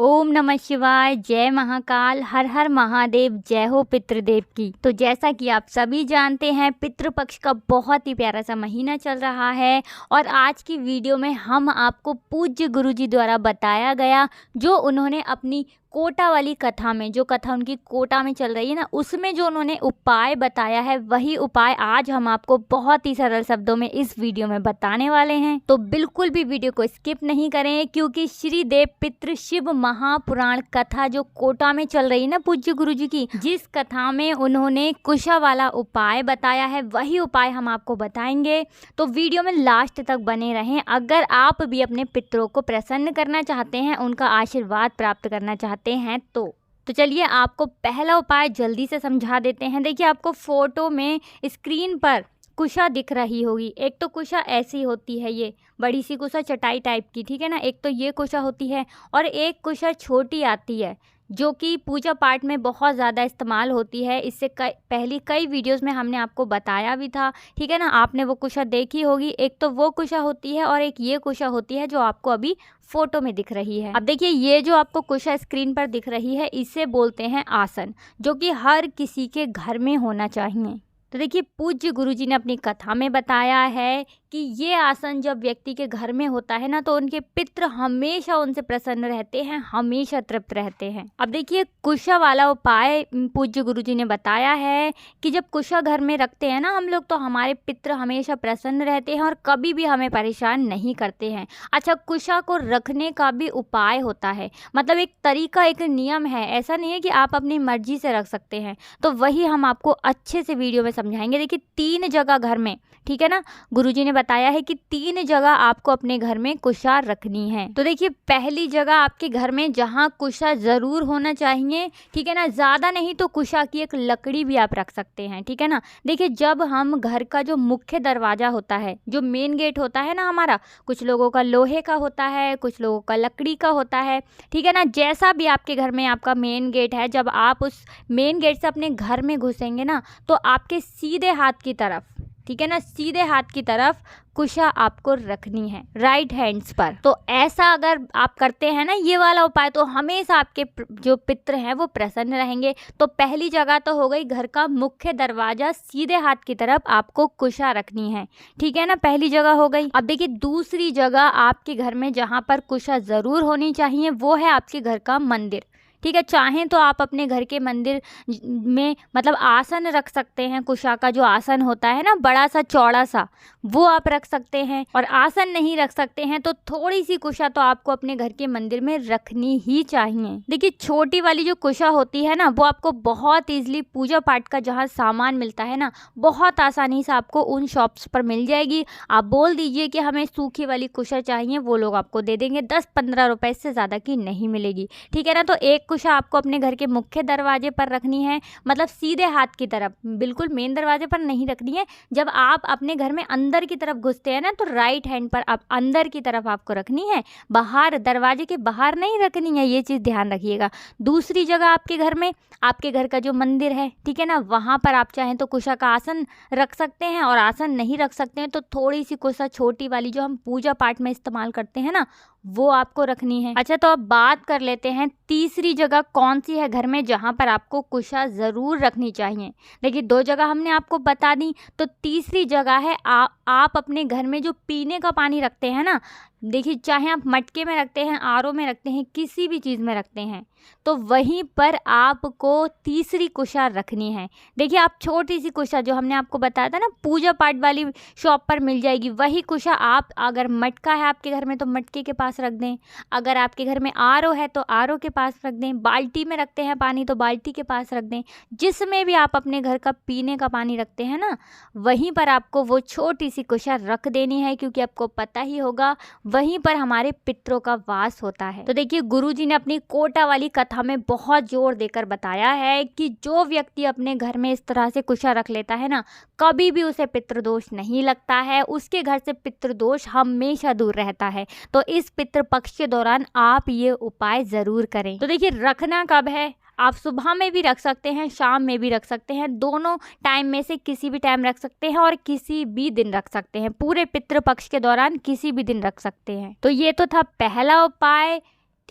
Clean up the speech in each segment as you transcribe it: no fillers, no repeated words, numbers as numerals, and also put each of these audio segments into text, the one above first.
ओम नमः शिवाय, जय महाकाल, हर हर महादेव, जय हो पितृदेव की। तो जैसा कि आप सभी जानते हैं, पितृपक्ष का बहुत ही प्यारा सा महीना चल रहा है और आज की वीडियो में हम आपको पूज्य गुरुजी द्वारा बताया गया, जो उन्होंने अपनी कोटा वाली कथा में, जो कथा उनकी कोटा में चल रही है ना, उसमें जो उन्होंने उपाय बताया है, वही उपाय आज हम आपको बहुत ही सरल शब्दों में इस वीडियो में बताने वाले हैं। तो बिल्कुल भी वीडियो को स्किप नहीं करें, क्योंकि श्री देव पितृ शिव महापुराण कथा जो कोटा में चल रही है ना पूज्य गुरुजी की, जिस कथा में उन्होंने कुशा वाला उपाय बताया है, वही उपाय हम आपको बताएंगे। तो वीडियो में लास्ट तक बने रहें। अगर आप भी अपने पितरों को प्रसन्न करना चाहते हैं, उनका आशीर्वाद प्राप्त करना चाहते हैं तो चलिए आपको पहला उपाय जल्दी से समझा देते हैं। देखिए, आपको फोटो में स्क्रीन पर कुशा दिख रही होगी। एक तो कुशा ऐसी होती है, ये बड़ी सी कुशा चटाई टाइप की, ठीक है ना। एक तो ये कुशा होती है और एक कुशा छोटी आती है, जो कि पूजा पाठ में बहुत ज़्यादा इस्तेमाल होती है। इससे पहली कई वीडियोस में हमने आपको बताया भी था, ठीक है ना। आपने वो कुशा देखी होगी। एक तो वो कुशा होती है और एक ये कुशा होती है जो आपको अभी फोटो में दिख रही है। अब देखिए, ये जो आपको कुशा स्क्रीन पर दिख रही है, इसे बोलते हैं आसन, जो कि हर किसी के घर में होना चाहिए। तो देखिए, पूज्य गुरुजी ने अपनी कथा में बताया है कि ये आसन जब व्यक्ति के घर में होता है ना, तो उनके पितृ हमेशा उनसे प्रसन्न रहते हैं, हमेशा तृप्त रहते हैं। अब देखिए, कुशा वाला उपाय पूज्य गुरुजी ने बताया है कि जब कुशा घर में रखते हैं ना हम लोग, तो हमारे पितृ हमेशा प्रसन्न रहते हैं और कभी भी हमें परेशान नहीं करते हैं। अच्छा, कुशा को रखने का भी उपाय होता है, मतलब एक तरीका, एक नियम है। ऐसा नहीं है कि आप अपनी मर्जी से रख सकते हैं। तो वही हम आपको अच्छे से वीडियो में समझाएंगे। देखिए, 3 जगह घर में, ठीक है ना, गुरुजी ने बताया है कि 3 जगह आपको अपने घर में कुशा रखनी है। तो देखिए, पहली जगह आपके घर में जहाँ कुशा जरूर होना चाहिए, ठीक है ना, ज़्यादा नहीं तो कुशा की एक लकड़ी भी आप रख सकते हैं, ठीक है ना। देखिए, जब हम घर का जो मुख्य दरवाजा होता है, जो मेन गेट होता है ना हमारा, कुछ लोगों का लोहे का होता है, कुछ लोगों का लकड़ी का होता है, ठीक है ना। जैसा भी आपके घर में आपका मेन गेट है, जब आप उस मेन गेट से अपने घर में घुसेंगे ना, तो आपके सीधे हाथ की तरफ, ठीक है ना, सीधे हाथ की तरफ कुशा आपको रखनी है, राइट हैंड्स पर। तो ऐसा अगर आप करते हैं ना ये वाला उपाय, तो हमेशा आपके जो पितृ हैं वो प्रसन्न रहेंगे। तो पहली जगह तो हो गई घर का मुख्य दरवाजा, सीधे हाथ की तरफ आपको कुशा रखनी है, ठीक है ना, पहली जगह हो गई। अब देखिए, दूसरी जगह आपके घर में जहाँ पर कुशा ज़रूर होनी चाहिए, वो है आपके घर का मंदिर, ठीक है। चाहें तो आप अपने घर के मंदिर में मतलब आसन रख सकते हैं। कुशा का जो आसन होता है ना, बड़ा सा चौड़ा सा, वो आप रख सकते हैं। और आसन नहीं रख सकते हैं तो थोड़ी सी कुशा तो आपको अपने घर के मंदिर में रखनी ही चाहिए। देखिए, छोटी वाली जो कुशा होती है ना, वो आपको बहुत ईजिली पूजा पाठ का जहाँ सामान मिलता है ना, बहुत आसानी से आपको उन शॉप्स पर मिल जाएगी। आप बोल दीजिए कि हमें सूखी वाली कुशा चाहिए, वो लोग आपको दे देंगे। 10-15 रुपए से ज़्यादा की नहीं मिलेगी, ठीक है ना। तो एक कुशा आपको अपने घर के मुख्य दरवाजे पर रखनी है, मतलब सीधे हाथ की तरफ, बिल्कुल मेन दरवाजे पर नहीं रखनी है। जब आप अपने घर में अंदर की तरफ घुसते हैं ना, तो राइट हैंड पर आप अंदर की तरफ आपको रखनी है, बाहर, दरवाजे के बाहर नहीं रखनी है। ये चीज़ ध्यान रखिएगा। दूसरी जगह आपके घर में, आपके घर का जो मंदिर है, ठीक है ना, वहाँ पर आप चाहें तो कुशा का आसन रख सकते हैं, और आसन नहीं रख सकते हैं तो थोड़ी सी कुशा छोटी वाली जो हम पूजा पाठ में इस्तेमाल करते हैं ना, वो आपको रखनी है। अच्छा, तो अब बात कर लेते हैं तीसरी जगह कौन सी है घर में जहाँ पर आपको कुशा ज़रूर रखनी चाहिए। देखिए, 2 जगह हमने आपको बता दी, तो तीसरी जगह है आप अपने घर में जो पीने का पानी रखते हैं ना, देखिए, चाहे आप मटके में रखते हैं, आरओ में रखते हैं, किसी भी चीज़ में रखते हैं, तो वहीं पर आपको तीसरी कुशा रखनी है। देखिए, आप छोटी सी कुशा जो हमने आपको बताया था ना, पूजा पाठ वाली शॉप पर मिल जाएगी, वही कुशा आप, अगर मटका है आपके घर में तो मटके के पास रख दें, अगर आपके घर में आरओ है तो आरओ के पास रख दें, बाल्टी में रखते हैं पानी तो बाल्टी के पास रख दें। जिसमें भी आप अपने घर का पीने का पानी रखते हैं ना, वहीं पर आपको वो छोटी सी कुशा रख देनी है, क्योंकि आपको पता ही होगा वहीं पर हमारे पितरों का वास होता है। तो देखिए, गुरुजी ने अपनी कोटा वाली कथा में बहुत जोर देकर बताया है कि जो व्यक्ति अपने घर में इस तरह से कुशा रख लेता है ना, कभी भी उसे पितृदोष नहीं लगता है, उसके घर से पितृदोष हमेशा दूर रहता है। तो इस पितृपक्ष के दौरान आप ये उपाय जरूर करें। तो देखिए, रखना कब है, आप सुबह में भी रख सकते हैं, शाम में भी रख सकते हैं, दोनों टाइम में से किसी भी टाइम रख सकते हैं और किसी भी दिन रख सकते हैं। पूरे पितृपक्ष के दौरान किसी भी दिन रख सकते हैं। तो ये तो था पहला उपाय,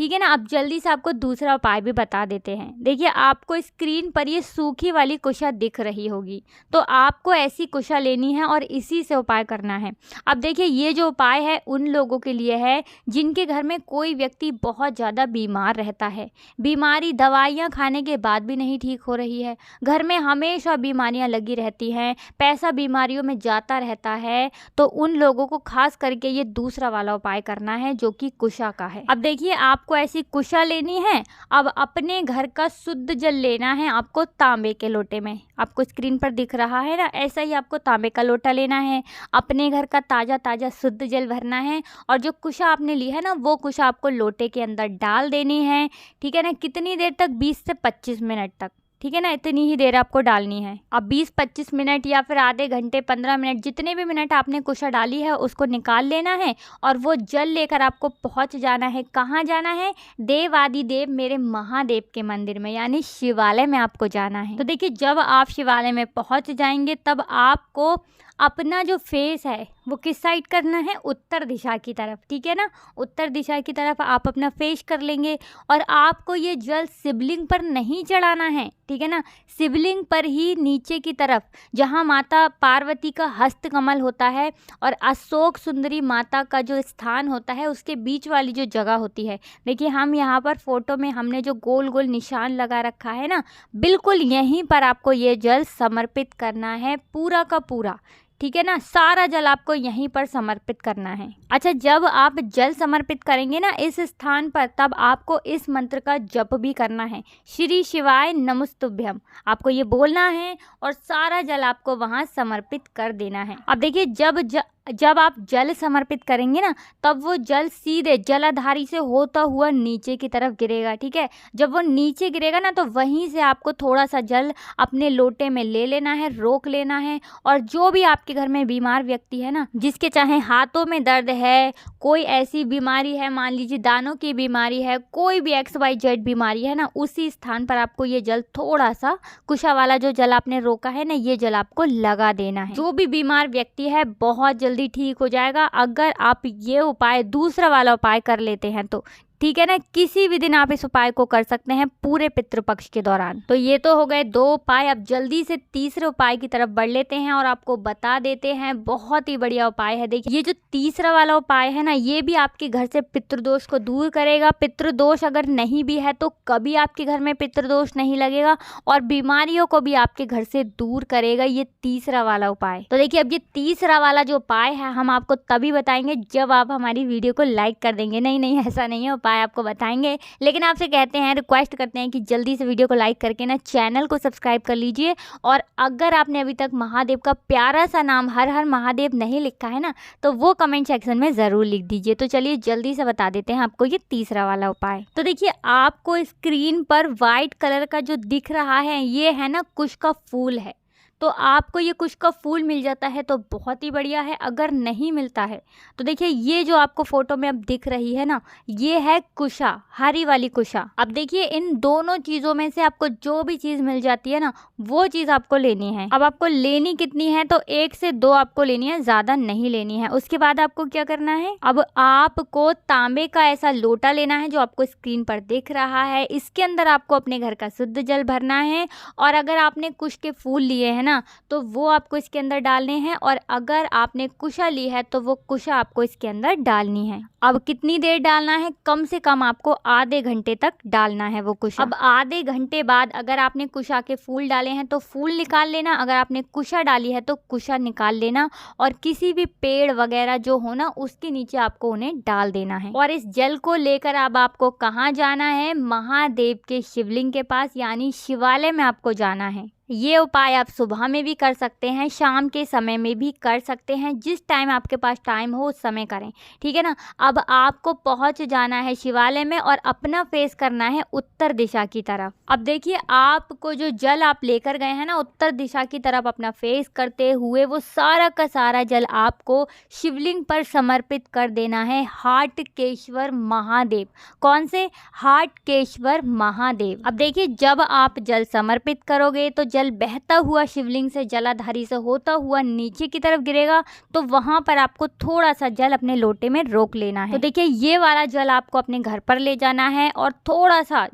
ठीक है ना। अब जल्दी से आपको दूसरा उपाय भी बता देते हैं। देखिए आपको स्क्रीन पर ये सूखी वाली कुशा दिख रही होगी, तो आपको ऐसी कुशा लेनी है और इसी से उपाय करना है। अब देखिए ये जो उपाय है उन लोगों के लिए है जिनके घर में कोई व्यक्ति बहुत ज़्यादा बीमार रहता है, बीमारी दवाइयाँ खाने के बाद भी नहीं ठीक हो रही है, घर में हमेशा बीमारियाँ लगी रहती हैं, पैसा बीमारियों में जाता रहता है, तो उन लोगों को खास करके ये दूसरा वाला उपाय करना है जो कि कुशा का है। अब देखिए आपको ऐसी कुशा लेनी है। अब अपने घर का शुद्ध जल लेना है आपको तांबे के लोटे में, आपको स्क्रीन पर दिख रहा है ना, ऐसा ही आपको तांबे का लोटा लेना है। अपने घर का ताज़ा ताज़ा शुद्ध जल भरना है और जो कुशा आपने ली है ना वो कुशा आपको लोटे के अंदर डाल देनी है। ठीक है ना। कितनी देर तक? 20 से 25 मिनट तक। ठीक है ना, इतनी ही देर आपको डालनी है। अब 20-25 मिनट या फिर आधे घंटे 15 मिनट, जितने भी मिनट आपने कुशा डाली है उसको निकाल लेना है और वो जल लेकर आपको पहुंच जाना है। कहाँ जाना है? देवादिदेव मेरे महादेव के मंदिर में, यानी शिवालय में आपको जाना है। तो देखिए जब आप शिवालय में पहुंच जाएंगे तब आपको अपना जो फेस है वो किस साइड करना है? उत्तर दिशा की तरफ। ठीक है ना, उत्तर दिशा की तरफ आप अपना फेस कर लेंगे और आपको ये जल शिवलिंग पर नहीं चढ़ाना है। ठीक है ना, शिवलिंग पर ही नीचे की तरफ जहाँ माता पार्वती का हस्त कमल होता है और अशोक सुंदरी माता का जो स्थान होता है उसके बीच वाली जो जगह होती है, देखिए हम यहाँ पर फोटो में हमने जो गोल गोल निशान लगा रखा है ना, बिल्कुल यहीं पर आपको ये जल समर्पित करना है पूरा का पूरा। ठीक है ना, सारा जल आपको यहीं पर समर्पित करना है। अच्छा, जब आप जल समर्पित करेंगे ना इस स्थान पर, तब आपको इस मंत्र का जप भी करना है, श्री शिवाय नमस्तुभ्यम। आपको ये बोलना है और सारा जल आपको वहाँ समर्पित कर देना है। अब देखिए जब आप जल समर्पित करेंगे ना तब वो जल सीधे जलाधारी से होता हुआ नीचे की तरफ गिरेगा। ठीक है, जब वो नीचे गिरेगा ना तो वहीं से आपको थोड़ा सा जल अपने लोटे में ले लेना है, रोक लेना है। और जो भी आपके घर में बीमार व्यक्ति है ना, जिसके चाहे हाथों में दर्द है, कोई ऐसी बीमारी है, मान लीजिए दानों की बीमारी है, कोई भी XYZ बीमारी है ना, उसी स्थान पर आपको ये जल थोड़ा सा कुशा वाला जो जल आपने रोका है ना, ये जल आपको लगा देना है। जो भी बीमार व्यक्ति है बहुत जल्दी ठीक हो जाएगा अगर आप ये उपाय दूसरा वाला उपाय कर लेते हैं तो। ठीक है ना, किसी भी दिन आप इस उपाय को कर सकते हैं पूरे पितृपक्ष के दौरान। तो ये तो हो गए 2 उपाय। अब जल्दी से तीसरे उपाय की तरफ बढ़ लेते हैं और आपको बता देते हैं, बहुत ही बढ़िया उपाय है। देखिए ये जो तीसरा वाला उपाय है ना, ये भी आपके घर से पितृदोष को दूर करेगा। पितृदोष अगर नहीं भी है तो कभी आपके घर में पितृदोष नहीं लगेगा और बीमारियों को भी आपके घर से दूर करेगा ये तीसरा वाला उपाय। तो देखिए अब ये तीसरा वाला जो उपाय है हम आपको तभी बताएंगे जब आप हमारी वीडियो को लाइक कर देंगे। नहीं, ऐसा नहीं है, आपको बताएंगे, लेकिन आपसे कहते हैं, रिक्वेस्ट करते हैं कि जल्दी से वीडियो को लाइक करके ना चैनल को सब्सक्राइब कर लीजिए। और अगर आपने अभी तक महादेव का प्यारा सा नाम हर हर महादेव नहीं लिखा है ना तो वो कमेंट सेक्शन में ज़रूर लिख दीजिए। तो चलिए जल्दी से बता देते हैं आपको ये तीसरा वाला उपाय। तो देखिए आपको स्क्रीन पर वाइट कलर का जो दिख रहा है ये है ना कुश का फूल है। तो आपको ये कुश का फूल मिल जाता है तो बहुत ही बढ़िया है, अगर नहीं मिलता है तो देखिए ये जो आपको फोटो में अब दिख रही है ना, ये है कुशा, हरी वाली कुशा। अब देखिए इन दोनों चीज़ों में से आपको जो भी चीज़ मिल जाती है ना वो चीज़ आपको लेनी है। अब आपको लेनी कितनी है? तो 1 से 2 आपको लेनी है, ज़्यादा नहीं लेनी है। उसके बाद आपको क्या करना है, अब आपको तांबे का ऐसा लोटा लेना है जो आपको स्क्रीन पर दिख रहा है। इसके अंदर आपको अपने घर का शुद्ध जल भरना है और अगर आपने कुश के फूल लिए हैं तो वो आपको इसके अंदर डालने हैं और अगर आपने कुशा ली है तो वो कुशा आपको इसके अंदर डालनी है। अब कितनी देर डालना है? कम से कम आपको आधे घंटे तक डालना है वो कुशा। अब आधे घंटे बाद अगर आपने कुशा के फूल डाले हैं तो फूल निकाल लेना, अगर आपने कुशा डाली है तो कुशा निकाल लेना और किसी भी पेड़ वगैरह जो हो ना उसके नीचे आपको उन्हें डाल देना है। और इस जल को लेकर अब आपको कहाँ जाना है? महादेव के शिवलिंग के पास, यानी शिवालय में आपको जाना है। ये उपाय आप सुबह में भी कर सकते हैं, शाम के समय में भी कर सकते हैं, जिस टाइम आपके पास टाइम हो उस समय करें। ठीक है ना, अब आपको पहुंच जाना है शिवालय में और अपना फेस करना है उत्तर दिशा की तरफ। अब देखिए आपको जो जल आप लेकर गए हैं ना उत्तर दिशा की तरफ अपना फेस करते हुए वो सारा का सारा जल आपको शिवलिंग पर समर्पित कर देना है। हाटकेश्वर महादेव। कौन से? हाटकेश्वर महादेव। अब देखिए जब आप जल समर्पित करोगे तो जल बहता हुआ शिवलिंग से जलाधारी से होता हुआ नीचे की तरफ गिरेगा, तो वहाँ पर आपको थोड़ा सा जल अपने लोटे में रोक लेना है। तो देखिए ये वाला जल आपको अपने घर पर ले जाना है और थोड़ा सा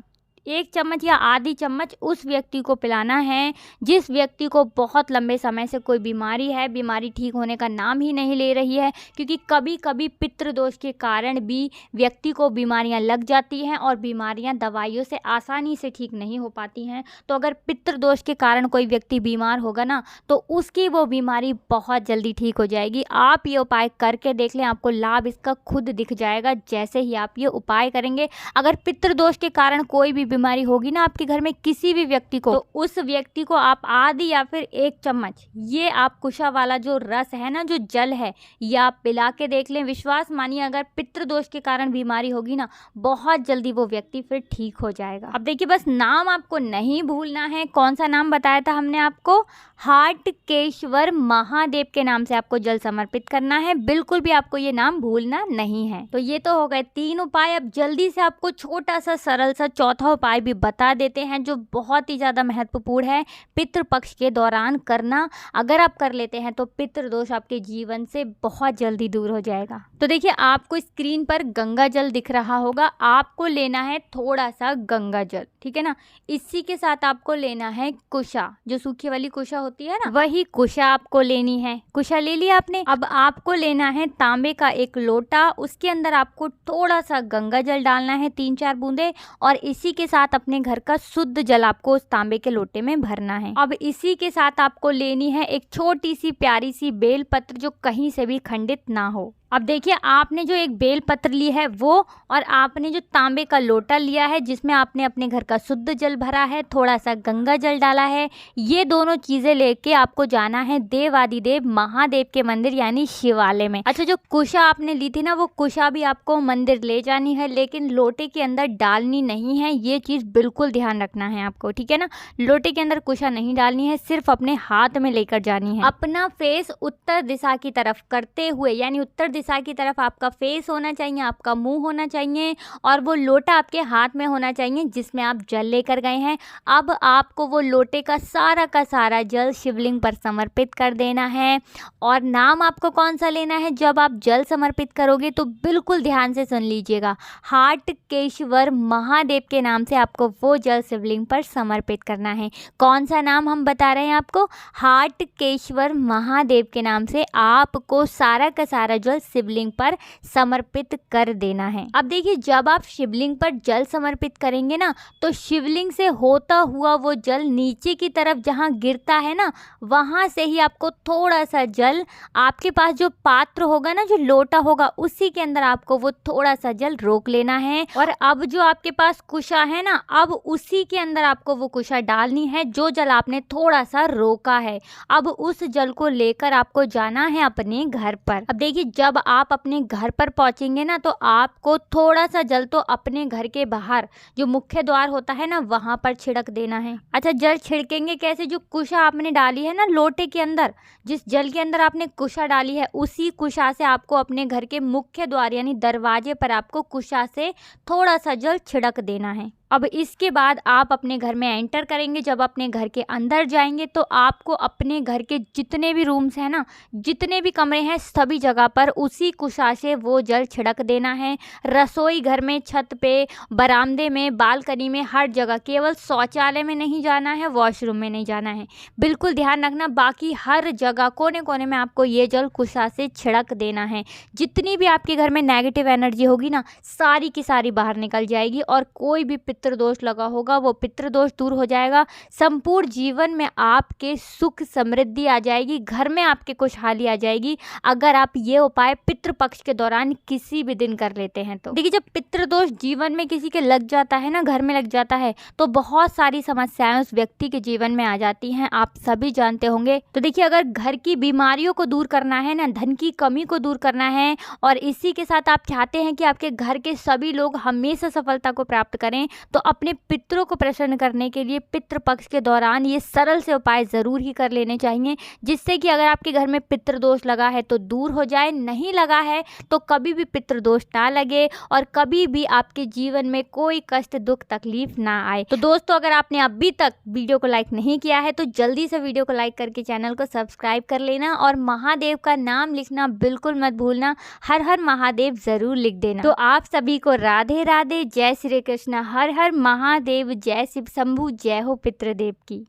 1 चम्मच या आधी चम्मच उस व्यक्ति को पिलाना है जिस व्यक्ति को बहुत लंबे समय से कोई बीमारी है, बीमारी ठीक होने का नाम ही नहीं ले रही है। क्योंकि कभी कभी पितृदोष के कारण भी व्यक्ति को बीमारियां लग जाती हैं और बीमारियां दवाइयों से आसानी से ठीक नहीं हो पाती हैं। तो अगर पितृदोष के कारण कोई व्यक्ति बीमार होगा ना, तो उसकी वो बीमारी बहुत जल्दी ठीक हो जाएगी। आप ये उपाय करके देख लें, आपको लाभ इसका खुद दिख जाएगा जैसे ही आप ये उपाय करेंगे। अगर पितृदोष के कारण कोई भी बीमारी होगी ना आपके घर में किसी भी व्यक्ति को, तो उस व्यक्ति को आप आधी या फिर 1 चम्मच ये आप कुशा वाला जो रस है ना, जो जल है, ये आप पिला के देख लें। विश्वास मानिए अगर पितृदोष के कारण बीमारी होगी ना, बहुत जल्दी वो व्यक्ति फिर ठीक हो जाएगा। अब देखिए बस नाम आपको नहीं भूलना है। कौन सा नाम बताया था हमने आपको? हाटकेश्वर महादेव के नाम से आपको जल समर्पित करना है। बिल्कुल भी आपको ये नाम भूलना नहीं है। तो ये तो हो गए 3 उपाय। अब जल्दी से आपको छोटा सा सरल सा चौथा उपाय भी बता देते हैं जो बहुत ही ज़्यादा महत्वपूर्ण है पितृपक्ष के दौरान करना। अगर आप कर लेते हैं तो पितृदोष आपके जीवन से बहुत जल्दी दूर हो जाएगा। तो देखिए आपको स्क्रीन पर गंगा जल दिख रहा होगा। आपको लेना है थोड़ा सा गंगा जल, ठीक है ना। इसी के साथ आपको लेना है कुशा, जो सूखी वाली कुशा होती है ना, वही कुशा आपको लेनी है। कुशा ले लिया आपने। अब आपको लेना है तांबे का एक लोटा, उसके अंदर आपको थोड़ा सा गंगा जल डालना है, 3-4 बूंदे, और इसी के साथ अपने घर का शुद्ध जल आपको उस तांबे के लोटे में भरना है। अब इसी के साथ आपको लेनी है एक छोटी सी प्यारी सी बेल पत्र जो कहीं से भी खंडित ना हो। अब देखिए आपने जो एक बेल पत्र ली है वो, और आपने जो तांबे का लोटा लिया है जिसमें आपने अपने घर का शुद्ध जल भरा है, थोड़ा सा गंगा जल डाला है, ये दोनों चीजें लेके आपको जाना है देवादिदेव महादेव के मंदिर यानी शिवालय में। अच्छा, जो कुशा आपने ली थी ना, वो कुशा भी आपको मंदिर ले जानी है, लेकिन लोटे के अंदर डालनी नहीं है। ये चीज बिल्कुल ध्यान रखना है आपको, ठीक है ना। लोटे के अंदर कुशा नहीं डालनी है, सिर्फ अपने हाथ में लेकर जानी है। अपना फेस उत्तर दिशा की तरफ करते हुए, यानी उत्तर दिशा की तरफ आपका फेस होना चाहिए, आपका मुंह होना चाहिए, और वो लोटा आपके हाथ में होना चाहिए जिसमें आप जल लेकर गए हैं। अब आपको वो लोटे का सारा जल शिवलिंग पर समर्पित कर देना है। और नाम आपको कौन सा लेना है जब आप जल समर्पित करोगे, तो बिल्कुल ध्यान से सुन लीजिएगा। हाटकेश्वर महादेव के नाम से आपको वो जल शिवलिंग पर समर्पित करना है। कौन सा नाम हम बता रहे हैं आपको? हाटकेश्वर महादेव के नाम से आपको सारा का सारा जल शिवलिंग पर समर्पित कर देना है। अब देखिए जब आप शिवलिंग पर जल समर्पित करेंगे ना, तो शिवलिंग से होता हुआ वो जल नीचे की तरफ जहाँ गिरता है ना, वहाँ से ही आपको थोड़ा सा जल आपके पास जो पात्र होगा ना, जो लोटा होगा, उसी के अंदर आपको वो थोड़ा सा जल रोक लेना है। और अब जो आपके पास कुशा है ना, अब उसी के अंदर आपको वो कुशा डालनी है जो जल आपने थोड़ा सा रोका है। अब उस जल को लेकर आपको जाना है अपने घर पर। अब देखिए जब आप अपने घर पर पहुंचेंगे ना, तो आपको थोड़ा सा जल तो अपने घर के बाहर जो मुख्य द्वार होता है ना, वहां पर छिड़क देना है। अच्छा, जल छिड़केंगे कैसे? जो कुशा आपने डाली है ना लोटे के अंदर, जिस जल के अंदर आपने कुशा डाली है, उसी कुशा से आपको अपने घर के मुख्य द्वार यानी दरवाजे पर आपको कुशा से थोड़ा सा जल छिड़क देना है। अब इसके बाद आप अपने घर में एंटर करेंगे। जब अपने घर के अंदर जाएंगे तो आपको अपने घर के जितने भी रूम्स हैं ना, जितने भी कमरे हैं, सभी जगह पर उसी कुशा से वो जल छिड़क देना है। रसोई घर में, छत पे, बरामदे में, बालकनी में, हर जगह। केवल शौचालय में नहीं जाना है, वॉशरूम में नहीं जाना है, बिल्कुल ध्यान रखना। बाकी हर जगह कोने कोने में आपको ये जल कुशा से छिड़क देना है। जितनी भी आपके घर में नेगेटिव एनर्जी होगी ना, सारी की सारी बाहर निकल जाएगी और कोई भी पितृदोष लगा होगा वो पितृदोष दूर हो जाएगा। संपूर्ण जीवन में आपके सुख समृद्धि आ जाएगी, घर में आपके खुशहाली आ जाएगी अगर आप ये उपाय पितृपक्ष के दौरान किसी भी दिन कर लेते हैं। तो देखिए जब पितृदोष जीवन में किसी के लग जाता है ना, घर में लग जाता है, तो बहुत सारी समस्याएं उस व्यक्ति के जीवन में आ जाती हैं, आप सभी जानते होंगे। तो देखिए अगर घर की बीमारियों को दूर करना है ना, धन की कमी को दूर करना है, और इसी के साथ आप चाहते हैं कि आपके घर के सभी लोग हमेशा सफलता को प्राप्त करें, तो अपने पितरों को प्रसन्न करने के लिए पितृपक्ष के दौरान ये सरल से उपाय ज़रूर ही कर लेने चाहिए, जिससे कि अगर आपके घर में पितृदोष लगा है तो दूर हो जाए, नहीं लगा है तो कभी भी पितृदोष ना लगे और कभी भी आपके जीवन में कोई कष्ट, दुख, तकलीफ ना आए। तो दोस्तों, अगर आपने अभी तक वीडियो को लाइक नहीं किया है तो जल्दी से वीडियो को लाइक करके चैनल को सब्सक्राइब कर लेना और महादेव का नाम लिखना बिल्कुल मत भूलना। हर हर महादेव जरूर लिख देना। तो आप सभी को राधे राधे, जय श्री कृष्ण, हर हर महादेव, जय शिव शंभू, जय हो पितृदेव की।